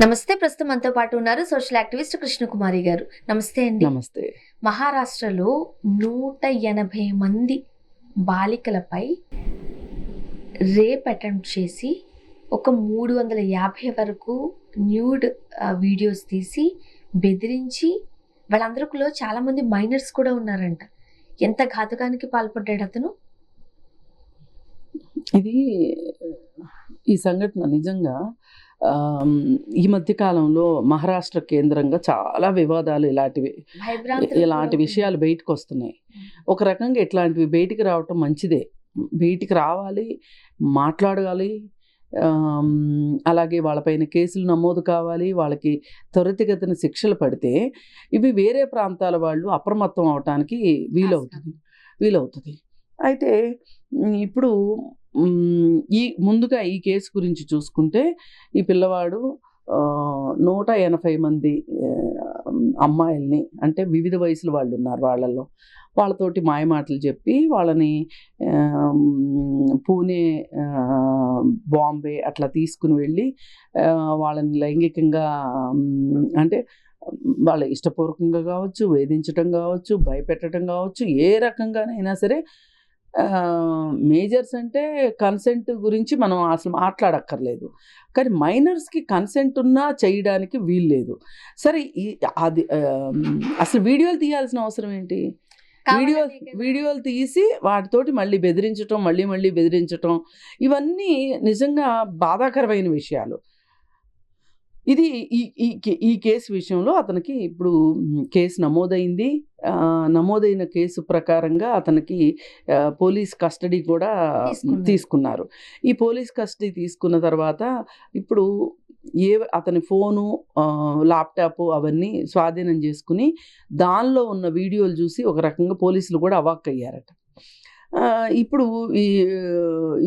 నమస్తే. ప్రస్తుతం మనతో పాటు ఉన్నారు సోషల్ యాక్టివిస్ట్ కృష్ణకుమారి గారు. నమస్తే అండి. నమస్తే. మహారాష్ట్రలో 180 మంది బాలికలపై రేప్ అటెంప్ట్ చేసి ఒక 350 వరకు న్యూడ్ వీడియోస్ తీసి బెదిరించి వాళ్ళందరిలో చాలా మంది మైనర్స్ కూడా ఉన్నారంట. ఎంత ఘాతుకానికి పాల్పడ్డాడు అతను? ఇది ఈ సంఘటన నిజంగా ఈ మధ్య కాలంలో మహారాష్ట్ర కేంద్రంగా చాలా వివాదాలు ఇలాంటి విషయాలు బయటకు వస్తున్నాయి. ఒక రకంగా ఇట్లాంటివి బయటికి రావటం మంచిదే. బయటికి రావాలి, మాట్లాడాలి. అలాగే వాళ్ళపైన కేసులు నమోదు కావాలి, వాళ్ళకి త్వరితగతిన శిక్షలు పడితే ఇవి వేరే ప్రాంతాల వాళ్ళు అప్రమత్తం అవటానికి వీలవుతుంది. అయితే ఇప్పుడు ముందుగా ఈ కేసు గురించి చూసుకుంటే ఈ పిల్లవాడు 180 మంది అమ్మాయిల్ని, అంటే వివిధ వయసుల వాళ్ళు ఉన్నారు, వాళ్ళతోటి మాయమాటలు చెప్పి వాళ్ళని పూణే, బాంబే అట్లా తీసుకుని వెళ్ళి వాళ్ళని లైంగికంగా, అంటే వాళ్ళ ఇష్టపూర్వకంగా కావచ్చు, వేధించటం కావచ్చు, భయపెట్టడం కావచ్చు, ఏ రకంగానైనా సరే. మేజర్స్ అంటే కన్సెంట్ గురించి మనం అసలు మాట్లాడక్కర్లేదు, కానీ మైనర్స్కి కన్సెంట్ ఉన్నా చేయడానికి వీల్లేదు. సరే, అది అసలు వీడియోలు తీయాల్సిన అవసరం ఏంటి? వీడియోలు తీసి వాటితోటి మళ్ళీ బెదిరించటం ఇవన్నీ నిజంగా బాధాకరమైన విషయాలు. ఇది ఈ కేసు విషయంలో అతనికి ఇప్పుడు కేసు నమోదైంది. నమోదైన కేసు ప్రకారంగా అతనికి పోలీస్ కస్టడీ కూడా తీసుకున్నారు. ఈ పోలీస్ కస్టడీ తీసుకున్న తర్వాత ఇప్పుడు అతని ఫోను, ల్యాప్టాప్ అవన్నీ స్వాధీనం చేసుకుని దానిలో ఉన్న వీడియోలు చూసి ఒక రకంగా పోలీసులు కూడా అవాక్కయ్యారట. ఇప్పుడు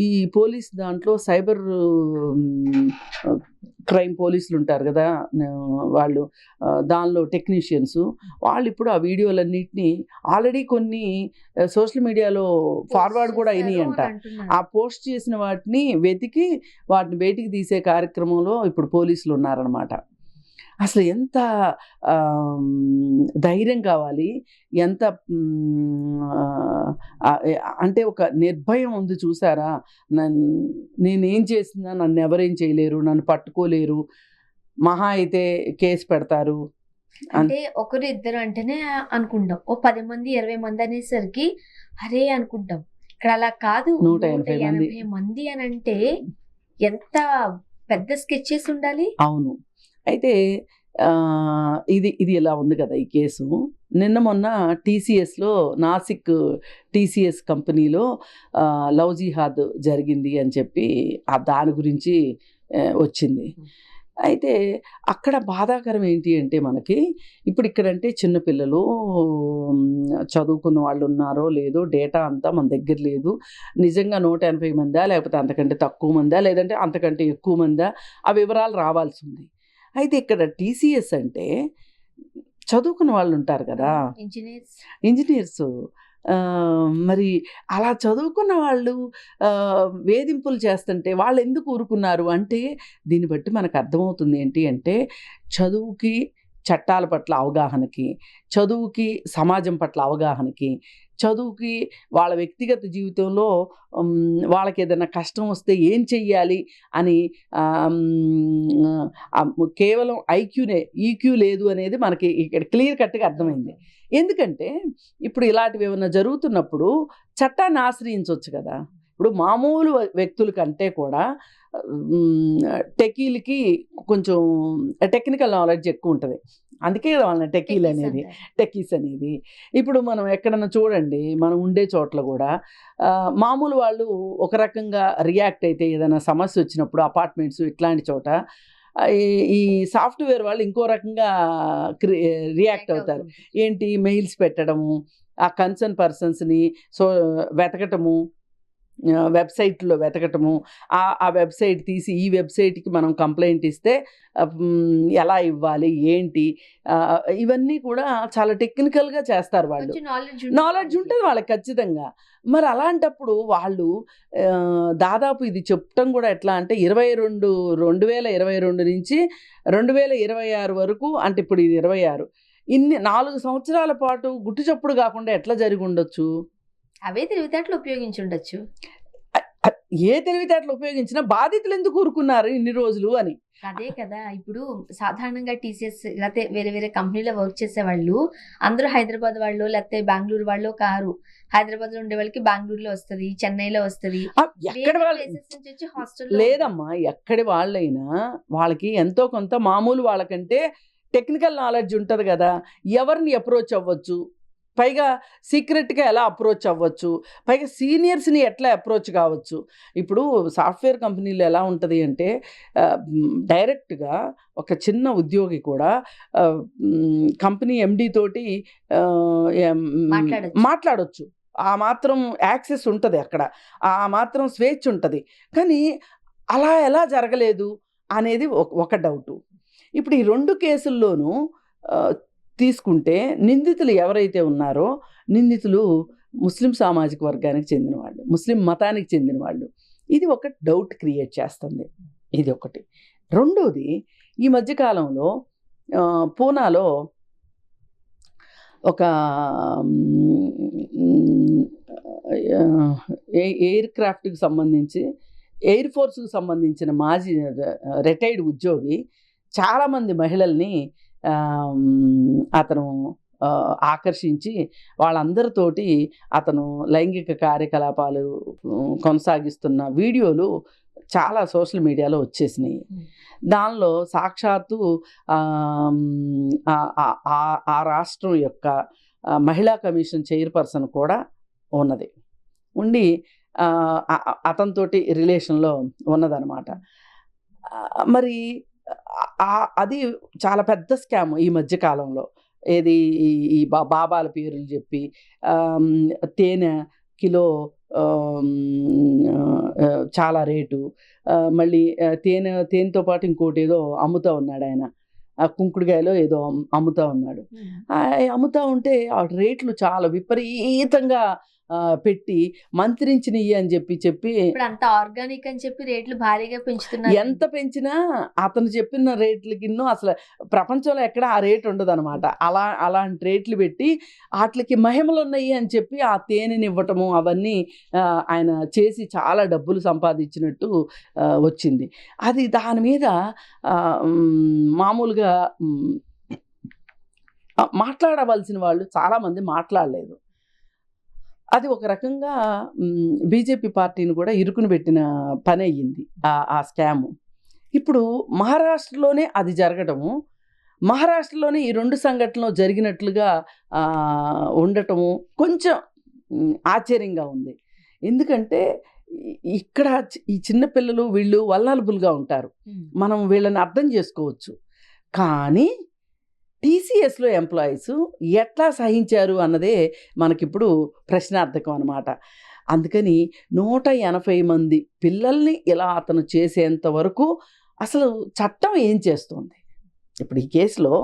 ఈ పోలీస్ దాంట్లో సైబర్ క్రైమ్ పోలీసులు ఉంటారు కదా, వాళ్ళు దానిలో టెక్నీషియన్స్, వాళ్ళు ఇప్పుడు ఆ వీడియోలన్నింటినీ ఆల్రెడీ కొన్ని సోషల్ మీడియాలో ఫార్వర్డ్ కూడా అయినాయి అంట. ఆ పోస్ట్ చేసిన వాటిని వెతికి వాటిని బయటికి తీసే కార్యక్రమంలో ఇప్పుడు పోలీసులు ఉన్నారనమాట. అసలు ఎంత ధైర్యం కావాలి, ఎంత అంటే ఒక నిర్భయం ఉంది చూసారా. నేనేం చేసినా నన్ను ఎవరేం చేయలేరు, నన్ను పట్టుకోలేరు, మహా అయితే కేసు పెడతారు. అంటే ఒకరు ఇద్దరు అంటేనే అనుకుంటాం, ఓ 10 మంది 20 మంది అనేసరికి అరే అనుకుంటాం. ఇక్కడ అలా కాదు, 180 మంది అని అంటే ఎంత పెద్ద స్కెచెస్ ఉండాలి. అవును. అయితే ఇది ఇలా ఉంది కదా ఈ కేసు. నిన్న మొన్న టీసీఎస్లో, నాసిక్ టీసీఎస్ కంపెనీలో లవ్ జిహాద్ జరిగింది అని చెప్పి దాని గురించి వచ్చింది. అయితే అక్కడ బాధాకరం ఏంటి అంటే, మనకి ఇప్పుడు ఇక్కడంటే చిన్నపిల్లలు, చదువుకున్న వాళ్ళు ఉన్నారో లేదో డేటా అంతా మన దగ్గర లేదు. నిజంగా 180 మందా, లేకపోతే అంతకంటే తక్కువ మందా, లేదంటే అంతకంటే ఎక్కువ మందా, ఆ వివరాలు రావాల్సి ఉంది. అయితే ఇక్కడ టీసీఎస్ అంటే చదువుకున్న వాళ్ళు ఉంటారు కదా, ఇంజనీర్స్. మరి అలా చదువుకున్న వాళ్ళు వేధింపులు చేస్తుంటే వాళ్ళు ఎందుకు ఊరుకున్నారు అంటే, దీన్ని బట్టి మనకు అర్థమవుతుంది ఏంటి అంటే, చదువుకి చట్టాల పట్ల అవగాహనకి, చదువుకి సమాజం పట్ల అవగాహనకి, చదువుకి వాళ్ళ వ్యక్తిగత జీవితంలో వాళ్ళకి ఏదైనా కష్టం వస్తే ఏం చెయ్యాలి అని కేవలం ఈక్యూ లేదు అనేది మనకి ఇక్కడ క్లియర్ కట్గా అర్థమైంది. ఎందుకంటే ఇప్పుడు ఇలాంటివి ఏమైనా జరుగుతున్నప్పుడు చట్టాన్ని ఆశ్రయించవచ్చు కదా. ఇప్పుడు మామూలు వ్యక్తుల కంటే కూడా టెకీలకి కొంచెం టెక్నికల్ నాలెడ్జ్ ఎక్కువ ఉంటుంది. అందుకే వాళ్ళని టెకీస్ అనేది. ఇప్పుడు మనం ఎక్కడన్నా చూడండి, మనం ఉండే చోట్ల కూడా మామూలు వాళ్ళు ఒక రకంగా రియాక్ట్ అయితే, ఏదైనా సమస్య వచ్చినప్పుడు అపార్ట్మెంట్స్ ఇట్లాంటి చోట ఈ సాఫ్ట్వేర్ వాళ్ళు ఇంకో రకంగా రియాక్ట్ అవుతారు. ఏంటి, మెయిల్స్ పెట్టడము, ఆ కన్సర్న్ పర్సన్స్ని వెతకటము, వెబ్సైట్లో వెతకటము, ఆ వెబ్సైట్ తీసి ఈ వెబ్సైట్కి మనం కంప్లైంట్ ఇస్తే ఎలా ఇవ్వాలి ఏంటి, ఇవన్నీ కూడా చాలా టెక్నికల్గా చేస్తారు వాళ్ళు. నాలెడ్జ్ ఉంటుంది వాళ్ళకి ఖచ్చితంగా. మరి అలాంటప్పుడు వాళ్ళు దాదాపు ఇది చెప్పటం కూడా ఎట్లా అంటే 2022 నుంచి 2026 వరకు, అంటే ఇప్పుడు ఇది 26, ఇన్ని 4 సంవత్సరాల పాటు గుట్టు చప్పుడు కాకుండా ఎట్లా జరిగి ఉండొచ్చు? అవే తెలివితేటలు ఉపయోగించి ఉండొచ్చు. ఏ తెలివితేటలు ఉపయోగించినా బాధితులు ఎందుకు ఊరుకున్నారు ఇన్ని రోజులు అని. అదే కదా, ఇప్పుడు సాధారణంగా టీసీఎస్ లేకపోతే వేరే వేరే కంపెనీలో వర్క్ చేసే వాళ్ళు అందరూ హైదరాబాద్ వాళ్ళు లేకపోతే బెంగళూరు వాళ్ళు కారు. హైదరాబాద్ లో ఉండే వాళ్ళకి బెంగళూరులో వస్తుంది, చెన్నైలో వస్తుంది, ఎక్కడి వాళ్ళు లేదమ్మా. ఎక్కడి వాళ్ళైనా వాళ్ళకి ఎంతో కొంత మామూలు వాళ్ళకంటే టెక్నికల్ నాలెడ్జ్ ఉంటుంది కదా. ఎవరిని అప్రోచ్ అవ్వచ్చు, పైగా సీక్రెట్గా ఎలా అప్రోచ్ అవ్వచ్చు, పైగా సీనియర్స్ని ఎట్లా అప్రోచ్ కావచ్చు. ఇప్పుడు సాఫ్ట్వేర్ కంపెనీలో ఎలా ఉంటుంది అంటే డైరెక్ట్గా ఒక చిన్న ఉద్యోగి కూడా కంపెనీ ఎండి తోటి మాట్లాడవచ్చు. ఆ మాత్రం యాక్సెస్ ఉంటుంది అక్కడ, ఆ మాత్రం స్వేచ్ఛ ఉంటుంది. కానీ అలా ఎలా జరగలేదు అనేది ఒక డౌటు. ఇప్పుడు ఈ 2 కేసుల్లోనూ తీసుకుంటే నిందితులు ఎవరైతే ఉన్నారో నిందితులు ముస్లిం సామాజిక వర్గానికి చెందిన వాళ్ళు, ముస్లిం మతానికి చెందిన వాళ్ళు. ఇది ఒక డౌట్ క్రియేట్ చేస్తుంది. ఇది ఒకటి. రెండోది, ఈ మధ్యకాలంలో పూనాలో ఒక ఎయిర్ క్రాఫ్ట్కి సంబంధించి, ఎయిర్ ఫోర్స్కి సంబంధించిన మాజీ రిటైర్డ్ ఉద్యోగి చాలామంది మహిళల్ని అతను ఆకర్షించి వాళ్ళందరితోటి అతను లైంగిక కార్యకలాపాలు కొనసాగిస్తున్న వీడియోలు చాలా సోషల్ మీడియాలో వచ్చేసినాయి. దానిలో సాక్షాత్తు ఆ రాష్ట్రం యొక్క మహిళా కమిషన్ చైర్పర్సన్ కూడా ఉన్నది, ఉండి అతనితోటి రిలేషన్లో ఉన్నదనమాట. మరి అది చాలా పెద్ద స్కామ్ ఈ మధ్యకాలంలో. ఏది ఈ బాబాల పేర్లు చెప్పి తేనె కిలో చాలా రేటు, మళ్ళీ తేనెతో పాటు ఇంకోటి ఏదో అమ్ముతూ ఉన్నాడు ఆయన, కుంకుడుకాయలో ఏదో అమ్ముతూ ఉన్నాడు. అమ్ముతూ ఉంటే ఆ రేట్లు చాలా విపరీతంగా పెట్టి మంత్రించినవి అని చెప్పి అంత ఆర్గానిక్ అని చెప్పి రేట్లు భారీగా పెంచుతున్నారు. ఎంత పెంచినా అతను చెప్పిన రేట్లకి అసలు ప్రపంచంలో ఎక్కడ ఆ రేట్ ఉండదు అనమాట. అలాంటి రేట్లు పెట్టి వాటికి మహిమలు ఉన్నాయి అని చెప్పి ఆ తేనెని ఇవ్వటము అవన్నీ ఆయన చేసి చాలా డబ్బులు సంపాదించినట్టు వచ్చింది. అది దాని మీద మామూలుగా మాట్లాడవలసిన వాళ్ళు చాలామంది మాట్లాడలేదు. అది ఒక రకంగా బీజేపీ పార్టీని కూడా ఇరుకుని పెట్టిన పని అయ్యింది ఆ స్కాము. ఇప్పుడు మహారాష్ట్రలోనే అది జరగటము, మహారాష్ట్రలోనే ఈ 2 సంఘటనలు జరిగినట్లుగా ఉండటము కొంచెం ఆశ్చర్యంగా ఉంది. ఎందుకంటే ఇక్కడ ఈ చిన్నపిల్లలు వీళ్ళు వల్నరబుల్గా ఉంటారు, మనం వీళ్ళని అర్థం చేసుకోవచ్చు. కానీ టీసీఎస్లో ఎంప్లాయీస్ ఎట్లా సహించారు అన్నదే మనకిప్పుడు ప్రశ్నార్థకం అనమాట. అందుకని 180 మంది పిల్లల్ని ఇలా అతను చేసేంత వరకు అసలు చట్టం ఏం చేస్తుంది? ఇప్పుడు ఈ కేసులో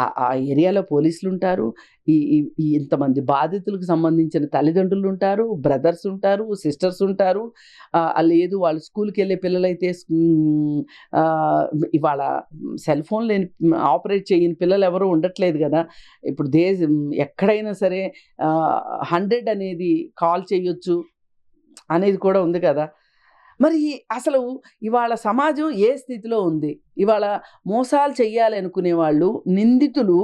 ఆ ఏరియాలో పోలీసులు ఉంటారు, ఈ ఇంతమంది బాధితులకు సంబంధించిన తల్లిదండ్రులు ఉంటారు, బ్రదర్స్ ఉంటారు, సిస్టర్స్ ఉంటారు. లేదు వాళ్ళు స్కూల్కి వెళ్ళే పిల్లలైతే ఇవాళ సెల్ ఫోన్ లేని ఆపరేట్ చేయని పిల్లలు ఎవరు ఉండట్లేదు కదా. ఇప్పుడు ఎక్కడైనా సరే 100 అనేది కాల్ చేయొచ్చు అనేది కూడా ఉంది కదా. మరి అసలు ఇవాళ సమాజం ఏ స్థితిలో ఉంది? ఇవాళ మోసాలు చెయ్యాలి అనుకునే వాళ్ళు, నిందితులు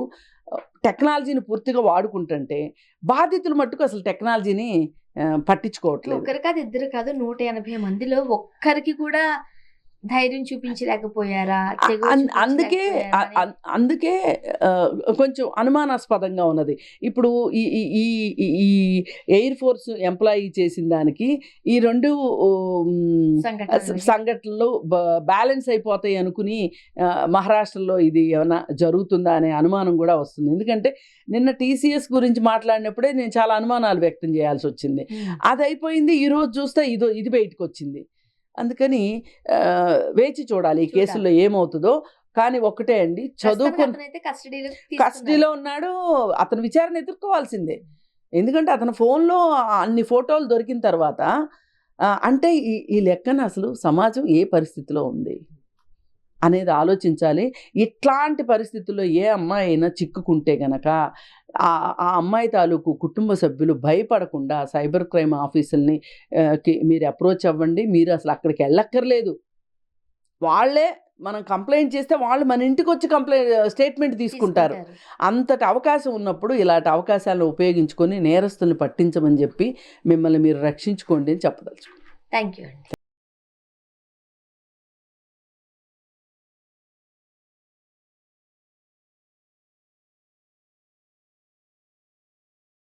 టెక్నాలజీని పూర్తిగా వాడుకుంటుంటే బాధితులు మట్టుకు అసలు టెక్నాలజీని పట్టించుకోవట్లేదు. ఒకరు కాదు, ఇద్దరు కాదు, 180 మందిలో ఒక్కరికి కూడా ధైర్యం చూపించలేకపోయారా? తెగువ అందుకే చూపించలేకపోయారా అని? అందుకే కొంచెం అనుమానాస్పదంగా ఉన్నది. ఇప్పుడు ఈ ఈ ఈ ఈ- ఈ ఎయిర్ ఫోర్స్ ఎంప్లాయీ చేసిన దానికి ఈ 2 సంఘటనలు. సంఘటనలు బ్యాలెన్స్ అయిపోతాయి అనుకుని మహారాష్ట్రలో ఇది ఏమైనా జరుగుతుందా అనే అనుమానం కూడా వస్తుంది. ఎందుకంటే నిన్న టీసీఎస్ గురించి మాట్లాడినప్పుడే నేను చాలా అనుమానాలు వ్యక్తం చేయాల్సి వచ్చింది. అది అయిపోయింది, ఈరోజు చూస్తే ఇది బయటకు వచ్చింది. అందుకని వేచి చూడాలి ఈ కేసుల్లో ఏమవుతుందో. కానీ ఒకటే అండి, ప్రస్తుతానికి కస్టడీలో కస్టడీలో ఉన్నాడు, అతను విచారణ ఎదుర్కోవాల్సిందే. ఎందుకంటే అతని ఫోన్లో అన్ని ఫోటోలు దొరికిన తర్వాత అంటే ఈ లెక్కన అసలు సమాజం ఏ పరిస్థితిలో ఉంది అనేది ఆలోచించాలి. ఇట్లాంటి పరిస్థితుల్లో ఏ అమ్మాయి అయినా చిక్కుకుంటే గనక ఆ అమ్మాయి తాలూకు కుటుంబ సభ్యులు భయపడకుండా సైబర్ క్రైమ్ ఆఫీసుల్ని మీరు అప్రోచ్ అవ్వండి. మీరు అసలు అక్కడికి వెళ్ళక్కర్లేదు, వాళ్ళే మనం కంప్లైంట్ చేస్తే వాళ్ళు మన ఇంటికి వచ్చి స్టేట్మెంట్ తీసుకుంటారు. అంతటి అవకాశం ఉన్నప్పుడు ఇలాంటి అవకాశాలను ఉపయోగించుకొని నేరస్తుల్ని పట్టించమని చెప్పి మిమ్మల్ని మీరు రక్షించుకోండి అని చెప్పదలుచుకుంటాను. థ్యాంక్ యూ అండి.